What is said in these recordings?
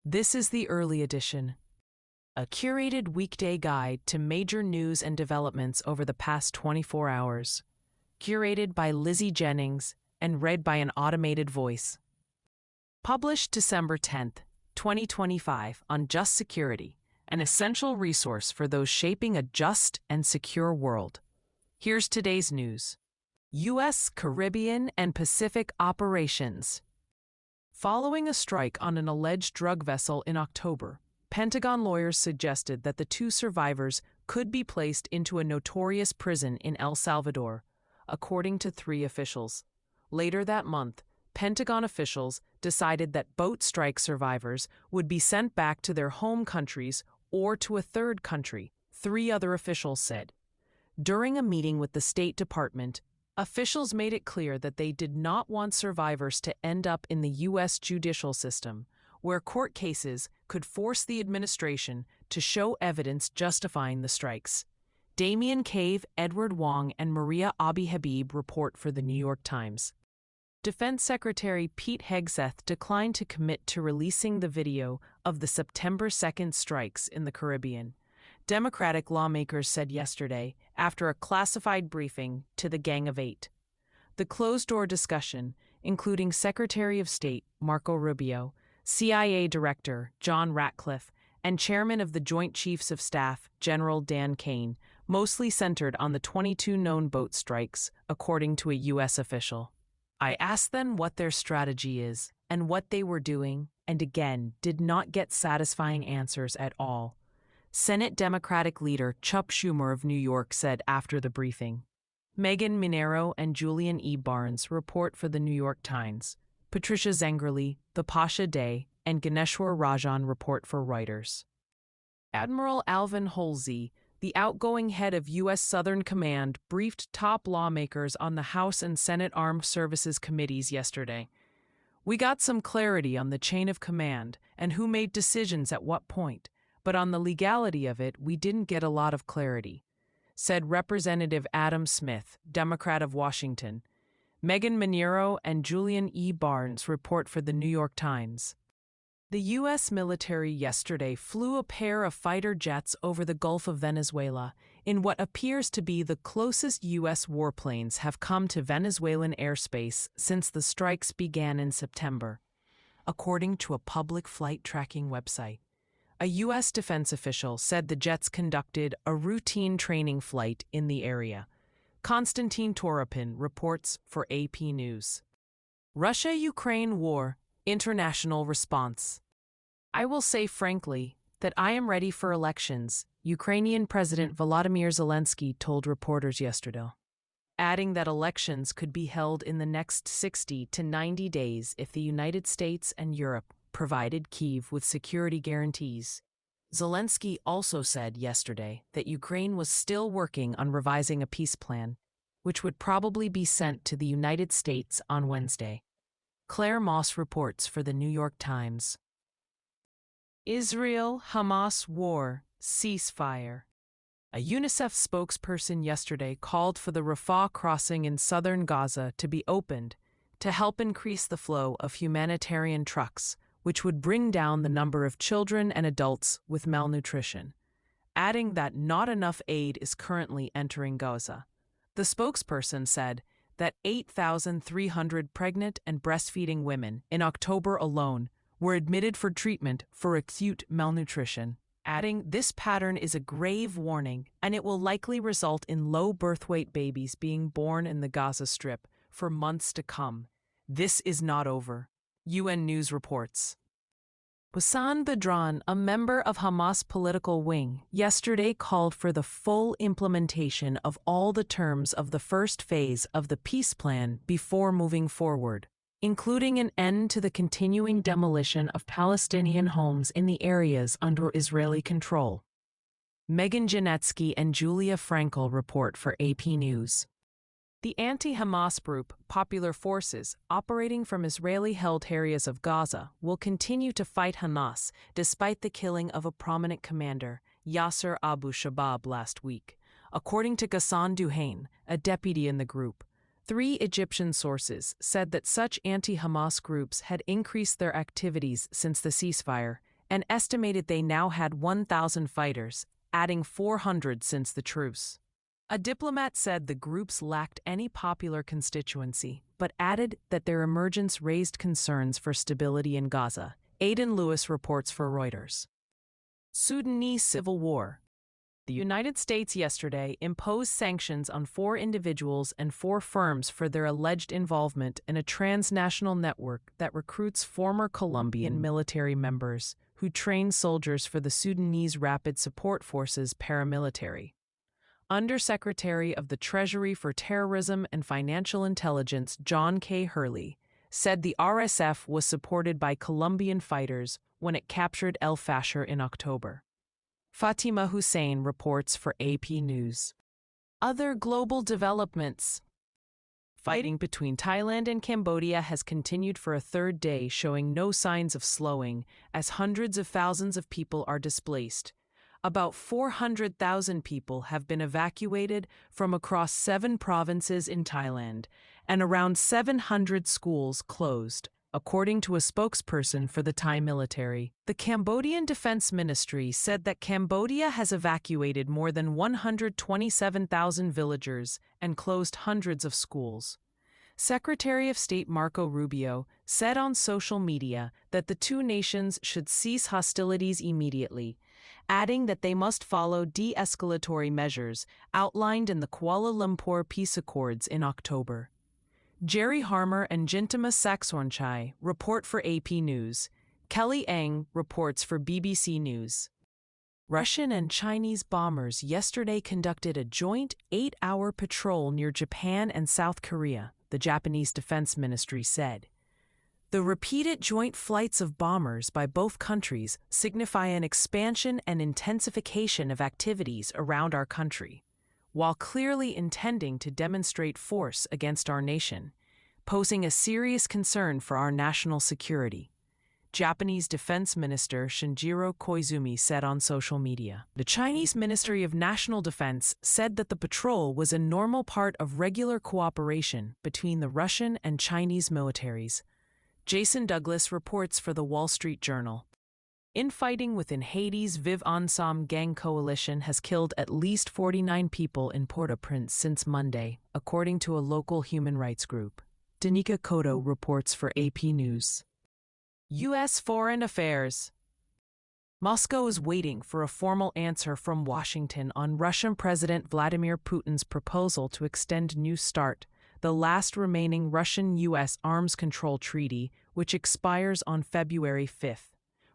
This is the early edition, a curated weekday guide to major news and developments over the past 24 hours, curated by Lizzie Jennings and read by an automated voice. Published December 10th, 2025 on Just Security, an essential resource for those shaping a just and secure world. Here's today's news. U.S. Caribbean and Pacific operations. Following a strike on an alleged drug vessel in October, Pentagon lawyers suggested that the two survivors could be placed into a notorious prison in El Salvador, according to 3 officials. Later that month, Pentagon officials decided that boat strike survivors would be sent back to their home countries or to a third country, 3 other officials said. During a meeting with the State Department, officials made it clear that they did not want survivors to end up in the U.S. judicial system, where court cases could force the administration to show evidence justifying the strikes. Damien Cave, Edward Wong, and Maria Abi Habib report for the New York Times. Defense Secretary Pete Hegseth declined to commit to releasing the video of the September 2nd strikes in the Caribbean. Democratic lawmakers said yesterday, after a classified briefing to the Gang of 8. The closed-door discussion, including Secretary of State Marco Rubio, CIA Director John Ratcliffe, and Chairman of the Joint Chiefs of Staff General Dan Kane, mostly centered on the 22 known boat strikes, according to a U.S. official. I asked them what their strategy is and what they were doing, and again did not get satisfying answers at all. Senate Democratic leader Chuck Schumer of New York said after the briefing. Megan Minero and Julian E. Barnes report for the New York Times. Patricia Zengerle, The Pasha Day, and Ganeshwar Rajan report for Reuters. Admiral Alvin Holsey, the outgoing head of U.S. Southern Command, briefed top lawmakers on the House and Senate Armed Services Committees yesterday. We got some clarity on the chain of command and who made decisions at what point, but on the legality of it, we didn't get a lot of clarity, said Representative Adam Smith, Democrat of Washington. Megan Minero and Julian E. Barnes report for the New York Times. The U.S. military yesterday flew a pair of fighter jets over the Gulf of Venezuela in what appears to be the closest U.S. warplanes have come to Venezuelan airspace since the strikes began in September, according to a public flight tracking website. A U.S. defense official said the jets conducted a routine training flight in the area. Konstantin Toropin reports for AP News. Russia-Ukraine war, international response. I will say frankly that I am ready for elections, Ukrainian President Volodymyr Zelensky told reporters yesterday, adding that elections could be held in the next 60 to 90 days if the United States and Europe provided Kyiv with security guarantees. Zelensky also said yesterday that Ukraine was still working on revising a peace plan, which would probably be sent to the United States on Wednesday. Claire Moss reports for the New York Times. Israel-Hamas war, ceasefire. A UNICEF spokesperson yesterday called for the Rafah crossing in southern Gaza to be opened to help increase the flow of humanitarian trucks, which would bring down the number of children and adults with malnutrition, adding that not enough aid is currently entering Gaza. The spokesperson said that 8,300 pregnant and breastfeeding women in October alone were admitted for treatment for acute malnutrition, adding this pattern is a grave warning and it will likely result in low birth weight babies being born in the Gaza Strip for months to come. This is not over. UN News reports. Hassan Badran, a member of Hamas' political wing, yesterday called for the full implementation of all the terms of the first phase of the peace plan before moving forward, including an end to the continuing demolition of Palestinian homes in the areas under Israeli control. Megan Janetsky and Julia Frankel report for AP News. The anti-Hamas group, Popular Forces, operating from Israeli-held areas of Gaza, will continue to fight Hamas despite the killing of a prominent commander, Yasser Abu Shabab, last week, according to Ghassan Duhain, a deputy in the group. 3 Egyptian sources said that such anti-Hamas groups had increased their activities since the ceasefire, and estimated they now had 1,000 fighters, adding 400 since the truce. A diplomat said the groups lacked any popular constituency, but added that their emergence raised concerns for stability in Gaza. Aidan Lewis reports for Reuters. Sudanese civil war. The United States yesterday imposed sanctions on 4 individuals and 4 firms for their alleged involvement in a transnational network that recruits former Colombian military members who train soldiers for the Sudanese Rapid Support Forces paramilitary. Undersecretary of the Treasury for Terrorism and Financial Intelligence John K. Hurley said the RSF was supported by Colombian fighters when it captured El Fasher in October. Fatima Hussein reports for AP News. Other global developments. Fighting between Thailand and Cambodia has continued for a 3rd day, showing no signs of slowing as hundreds of thousands of people are displaced. About 400,000 people have been evacuated from across 7 provinces in Thailand, and around 700 schools closed, according to a spokesperson for the Thai military. The Cambodian Defense Ministry said that Cambodia has evacuated more than 127,000 villagers and closed hundreds of schools. Secretary of State Marco Rubio said on social media that the 2 nations should cease hostilities immediately, adding that they must follow de-escalatory measures outlined in the Kuala Lumpur Peace Accords in October. Jerry Harmer and Jintama Saxornchai report for AP News. Kelly Eng reports for BBC News. Russian and Chinese bombers yesterday conducted a joint 8-hour patrol near Japan and South Korea, the Japanese Defense Ministry said. The repeated joint flights of bombers by both countries signify an expansion and intensification of activities around our country, while clearly intending to demonstrate force against our nation, posing a serious concern for our national security. Japanese Defense Minister Shinjiro Koizumi said on social media. The Chinese Ministry of National Defense said that the patrol was a normal part of regular cooperation between the Russian and Chinese militaries. Jason Douglas reports for The Wall Street Journal. Infighting within Haiti's Vive Ensemble gang coalition has killed at least 49 people in Port-au-Prince since Monday, according to a local human rights group. Danica Cotto reports for AP News. U.S. Foreign Affairs. Moscow is waiting for a formal answer from Washington on Russian President Vladimir Putin's proposal to extend New START, the last remaining Russian-U.S. arms control treaty, which expires on February 5.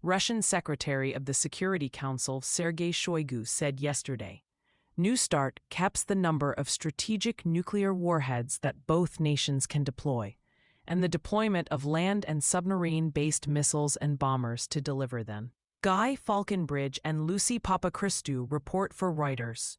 Russian Secretary of the Security Council Sergei Shoigu said yesterday. New START caps the number of strategic nuclear warheads that both nations can deploy, and the deployment of land and submarine-based missiles and bombers to deliver them. Guy Falconbridge and Lucy Papachristou report for Reuters.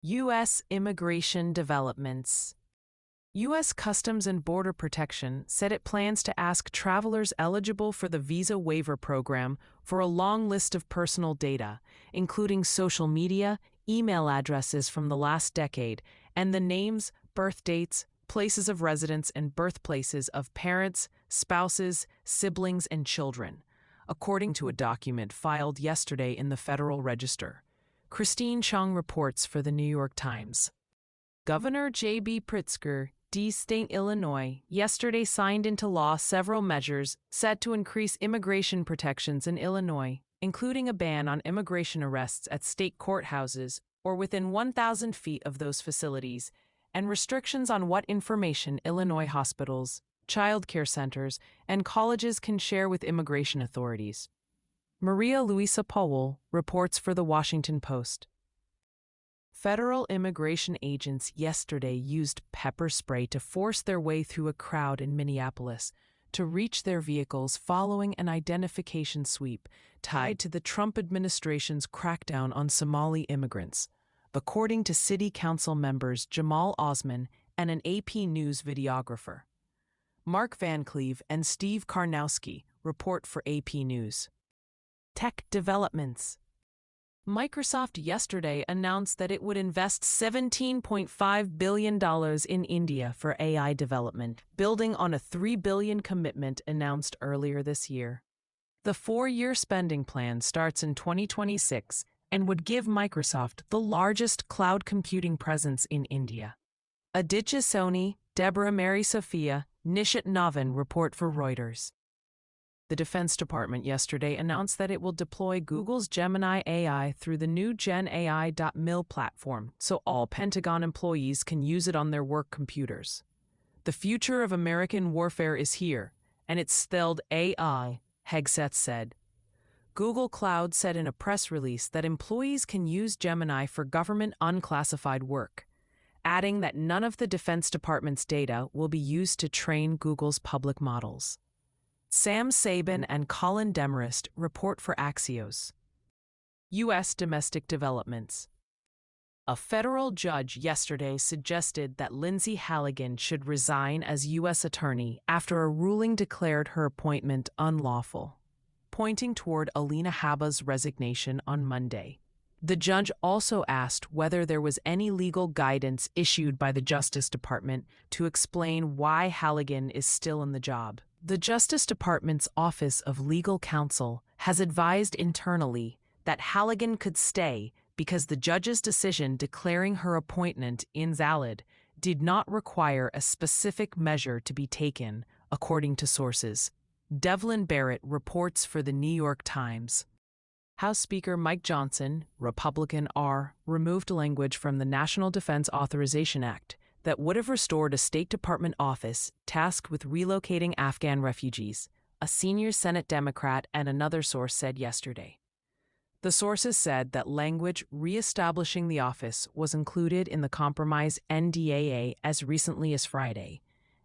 U.S. immigration developments. U.S. Customs and Border Protection said it plans to ask travelers eligible for the visa waiver program for a long list of personal data, including social media, email addresses from the last decade, and the names, birth dates, places of residence, and birthplaces of parents, spouses, siblings, and children, according to a document filed yesterday in the Federal Register. Christine Chung reports for the New York Times. Governor J.B. Pritzker, D. State, Illinois, yesterday signed into law several measures set to increase immigration protections in Illinois, including a ban on immigration arrests at state courthouses or within 1,000 feet of those facilities, and restrictions on what information Illinois hospitals, child care centers, and colleges can share with immigration authorities. Maria Luisa Powell reports for The Washington Post. Federal immigration agents yesterday used pepper spray to force their way through a crowd in Minneapolis to reach their vehicles following an identification sweep tied to the Trump administration's crackdown on Somali immigrants, according to City Council members Jamal Osman and an AP News videographer. Mark Van Cleve and Steve Karnowski report for AP News. Tech developments. Microsoft yesterday announced that it would invest $17.5 billion in India for AI development, building on a $3 billion commitment announced earlier this year. The 4-year spending plan starts in 2026 and would give Microsoft the largest cloud computing presence in India. Aditya Soni, Deborah Mary Sophia, Nishit Navin report for Reuters. The Defense Department yesterday announced that it will deploy Google's Gemini AI through the new GenAI.mil platform so all Pentagon employees can use it on their work computers. The future of American warfare is here, and it's spelled AI, Hegseth said. Google Cloud said in a press release that employees can use Gemini for government unclassified work, adding that none of the Defense Department's data will be used to train Google's public models. Sam Sabin and Colin Demarest report for Axios. U.S. domestic developments. A federal judge yesterday suggested that Lindsay Halligan should resign as U.S. Attorney after a ruling declared her appointment unlawful, pointing toward Alina Habba's resignation on Monday. The judge also asked whether there was any legal guidance issued by the Justice Department to explain why Halligan is still in the job. The Justice Department's Office of Legal Counsel has advised internally that Halligan could stay because the judge's decision declaring her appointment invalid did not require a specific measure to be taken, according to sources. Devlin Barrett reports for the New York Times. House Speaker Mike Johnson, Republican, removed language from the National Defense Authorization Act that would have restored a State Department office tasked with relocating Afghan refugees, a senior Senate Democrat and another source said yesterday. The sources said that language reestablishing the office was included in the compromise NDAA as recently as Friday,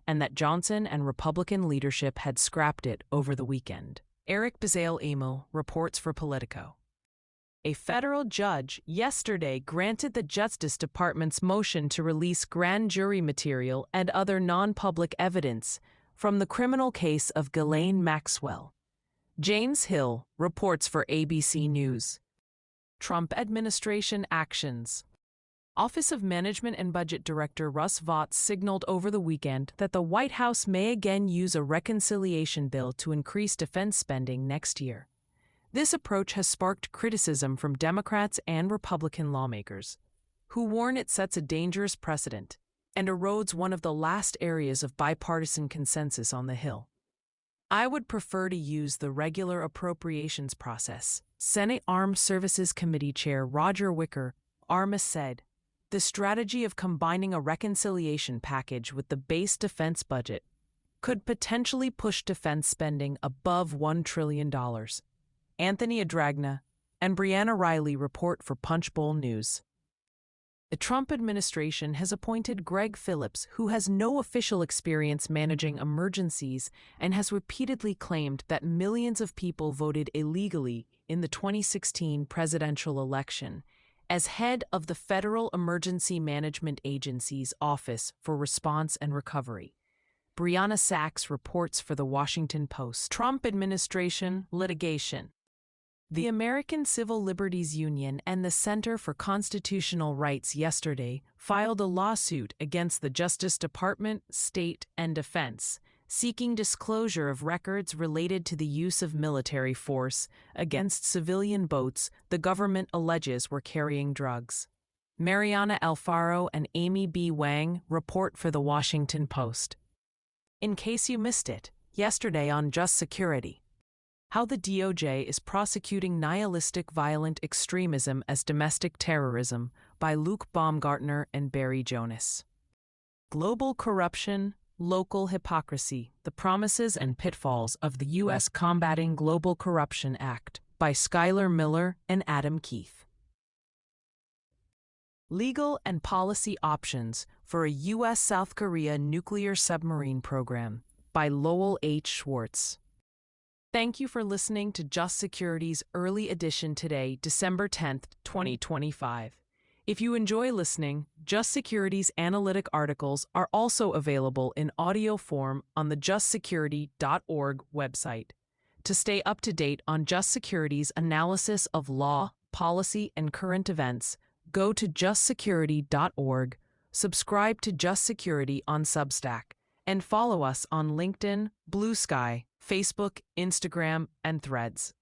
and that Johnson and Republican leadership had scrapped it over the weekend. Eric Bezalel reports for Politico. A federal judge yesterday granted the Justice Department's motion to release grand jury material and other non-public evidence from the criminal case of Ghislaine Maxwell. James Hill reports for ABC News. Trump administration actions. Office of Management and Budget Director Russ Vought signaled over the weekend that the White House may again use a reconciliation bill to increase defense spending next year. This approach has sparked criticism from Democrats and Republican lawmakers, who warn it sets a dangerous precedent and erodes one of the last areas of bipartisan consensus on the Hill. I would prefer to use the regular appropriations process, Senate Armed Services Committee Chair Roger Wicker, Armas said. The strategy of combining a reconciliation package with the base defense budget could potentially push defense spending above $1 trillion. Anthony Adragna and Brianna Riley report for Punchbowl News. The Trump administration has appointed Greg Phillips, who has no official experience managing emergencies and has repeatedly claimed that millions of people voted illegally in the 2016 presidential election, as head of the Federal Emergency Management Agency's Office for Response and Recovery. Brianna Sachs reports for The Washington Post. Trump administration litigation. The American Civil Liberties Union and the Center for Constitutional Rights yesterday filed a lawsuit against the Justice Department, State, and Defense, seeking disclosure of records related to the use of military force against civilian boats the government alleges were carrying drugs. Mariana Alfaro and Amy B. Wang report for The Washington Post. In case you missed it, yesterday on Just Security. How the DOJ is prosecuting nihilistic violent extremism as domestic terrorism by Luke Baumgartner and Barry Jonas. Global corruption, local hypocrisy, the promises and pitfalls of the U.S. Combating Global Corruption Act by Skylar Miller and Adam Keith. Legal and policy options for a U.S. South Korea nuclear submarine program by Lowell H. Schwartz. Thank you for listening to Just Security's early edition today, December 10th, 2025. If you enjoy listening, Just Security's analytic articles are also available in audio form on the justsecurity.org website. To stay up to date on Just Security's analysis of law, policy, and current events, go to justsecurity.org, subscribe to Just Security on Substack, And follow us on LinkedIn, Blue Sky, Facebook, Instagram, and Threads.